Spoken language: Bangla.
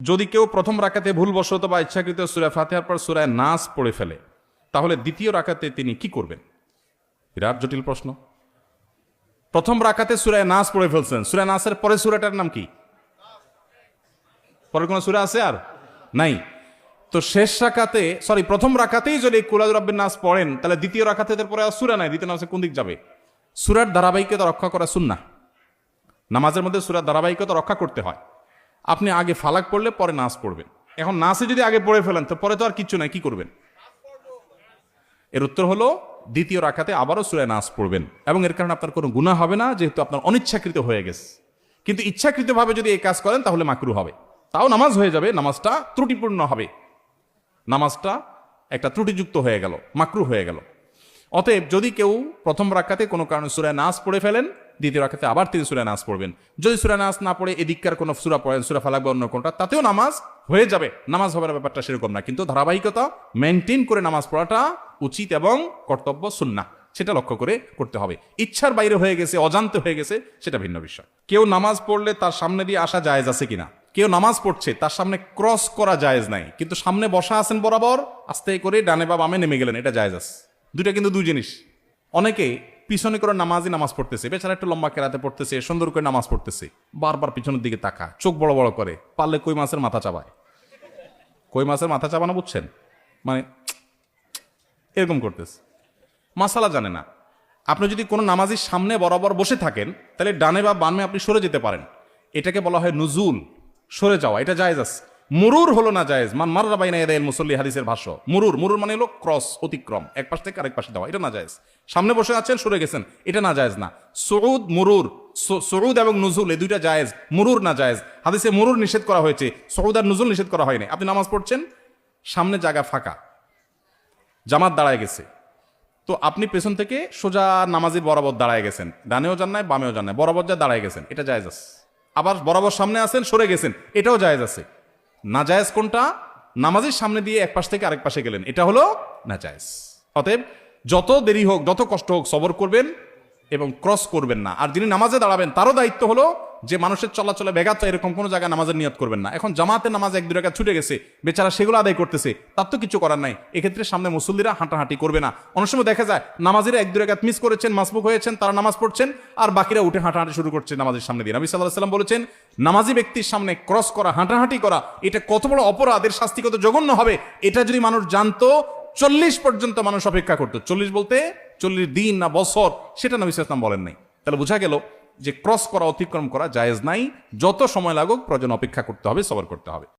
যদি কেউ প্রথম রাকাতে ভুলবশত বা ইচ্ছাকৃত সূরা ফাতিহার পর সূরা নাস পড়ে ফেলে, তাহলে দ্বিতীয় রাকাতে তিনি কি করবেন? বিরাট জটিল প্রশ্ন। প্রথম রাকাতে সূরা নাস পড়ে ফেলছেন, সূরা নাসের পরে সূরাটার নাম কি? পরে কোনো সূরা আছে আর নাই? তো শেষ রাকাতে, প্রথম রাকাতেই যদি কুল আউযু বিরাব্বিন নাস পড়েন, তাহলে দ্বিতীয় রাকাতে এর পরে আর সূরা নাই, দ্বিতীয় নামাজে কোন দিক যাবে? সূরার ধারাবাহিকতা রক্ষা করা সুন্নাহ। নামাজের মধ্যে সূরার ধারাবাহিকতা রক্ষা করতে হয়। আপনি আগে ফালাক পড়লে পরে নাস পড়বেন। এখন নাসে যদি আগে পড়ে ফেলেন তো পরে তো আর কিচ্ছু নাই, কি করবেন? এর উত্তর হলো দ্বিতীয় রাকাতে আবারও সূরা নাস পড়বেন, এবং এর কারণে আপনার কোনো গুনাহ হবে না, যেহেতু আপনার অনিচ্ছাকৃত হয়ে গেছে। কিন্তু ইচ্ছাকৃতভাবে যদি এই কাজ করেন তাহলে মাকরুহ হবে। তাও নামাজ হয়ে যাবে, নামাজটা ত্রুটিপূর্ণ হবে, নামাজটা একটা ত্রুটিযুক্ত হয়ে গেল, মাকরুহ হয়ে গেল। অতএব যদি কেউ প্রথম রাকাতে কোনো কারণে সূরা নাস পড়ে ফেলেন, দ্বিতীয় রাকাতে আবার তিনি সূরা নাস পড়বেন। যদি সূরা নাস না পড়ে এদিককার কোনো সূরা পড়েন, সূরা ফালাক বা অন্য কোনটা, তাতেও নামাজ হয়ে যাবে। নামাজ হবার ব্যাপারটা সেরকম না, কিন্তু ধারাবাহিকতা মেনটেন করে নামাজ পড়াটা উচিত এবং কর্তব্য, সুন্নাহ, সেটা লক্ষ্য করে করতে হবে। ইচ্ছার বাইরে হয়ে গেছে, অজান্তে হয়ে গেছে, সেটা ভিন্ন বিষয়। কেউ নামাজ পড়লে তার সামনে দিয়ে আসা জায়েজ আছে কিনা? কেউ নামাজ পড়ছে, তার সামনে ক্রস করা জায়েজ নাই, কিন্তু সামনে বসা আছেন বরাবর, আস্তে করে ডানে বা বামে নেমে গেলেন, এটা জায়েজ আছে। দুইটা কিন্তু দুই জিনিস। অনেকে পিছনে করে নামাজ পড়তেছে, বেচারা একটু লম্বা কেরাতে পড়তেছে, সুন্দর করে নামাজ পড়তেছে, বারবার পিছনের দিকে তাকা, চোখ বড় বড় করে, পারলে কই মাছের মাথা চাবায়। কই মাছের মাথা চাবানো বুঝছেন? মানে এরকম করতেছে, মাসালা জানে না। আপনি যদি কোনো নামাজির সামনে বরাবর বসে থাকেন, তাহলে ডানে বা বামে আপনি সরে যেতে পারেন। এটাকে বলা হয় নুজুল, সরে যাওয়া, এটা জায়েজ আছে। মুরুর হলো না জায়েজ। মান মাররা বাইনা ইয়াদাইল মুসাল্লি, হাদিসের ভাষ্য। মুরুর মানে হলো ক্রস, অতিক্রম, এক পাশ থেকে আরেক পাশে যাওয়া, এটা না জায়েজ। সামনে বসে আছেন, সরে গেছেন, এটা না জায়েজ না। সুউদ, মুরুর, সুউদ এবং নুজুল এই দুইটা জায়েজ, মুরুর না জায়েজ। হাদিসে মুরুর নিষেধ করা হয়েছে, সুউদ আর নুজুল নিষেধ করা হয়নি। আপনি নামাজ পড়ছেন, সামনে জায়গা ফাঁকা, জামাত দাঁড়ায় গেছে, তো আপনি পেছন থেকে সোজা নামাজের বরাবর দাঁড়ায় গেছেন, ডানেও যান নাই বামেও যান নাই, বরাবর যা দাঁড়ায় গেছেন, এটা জায়েজ আছে। আবার বরাবর সামনে আছেন, সরে গেছেন, এটাও জায়েজ আছে। না জায়েজ কোনটা? নামাজের সামনে দিয়ে এক পাশ থেকে আরেক পাশে গেলেন, এটা হলো না জায়েজ। অতএব যত দেরি হোক, যত কষ্ট হোক, সবর করবেন এবং ক্রস করবেন না। আর যিনি নামাজে দাঁড়াবেন, তারও দায়িত্ব হলো যে মানুষের চলাচলে ব্যাঘাত এরকম কোনো জায়গায় নামাজের নিয়ত করবেন না। এখন জামাতের নামাজ এক দুই রাকাত ছুটে গেছে, বেচারা সেগুলো আদায় করতেছে, তার তো কিছু করার নাই। এক্ষেত্রে সামনে মুসল্লিরা হাঁটাহাঁটি করবে না। অনেক সময় দেখা যায় নামাজেরা এক দুই রাকাত মিস করেছেন, মাসবুক হয়েছেন, তারা নামাজ পড়ছেন, আর বাকিরা উঠে হাঁটাহাঁটি শুরু করছে নামাজের সামনে দিয়ে। নবী সাল্লাল্লাহু আলাইহি ওয়াসাল্লাম বলেছেন, নামাজি ব্যক্তির সামনে ক্রস করা, হাঁটাহাঁটি করা, এটা কত বড় অপরাধ, এর শাস্তি কত জঘন্য হবে, এটা যদি মানুষ জানতো, 40 পর্যন্ত মানুষ অপেক্ষা করতো। 40 বলতে 40 দিন না বছর, সেটা নবী সাল্লাল্লাহু আলাইহি ওয়াসাল্লাম বলেন নাই। তাহলে বোঝা গেল যে ক্রস করা, অতিক্রম করা জায়েজ নাই। যত সময় লাগুক প্রয়োজন অপেক্ষা করতে হবে, সবর করতে হবে।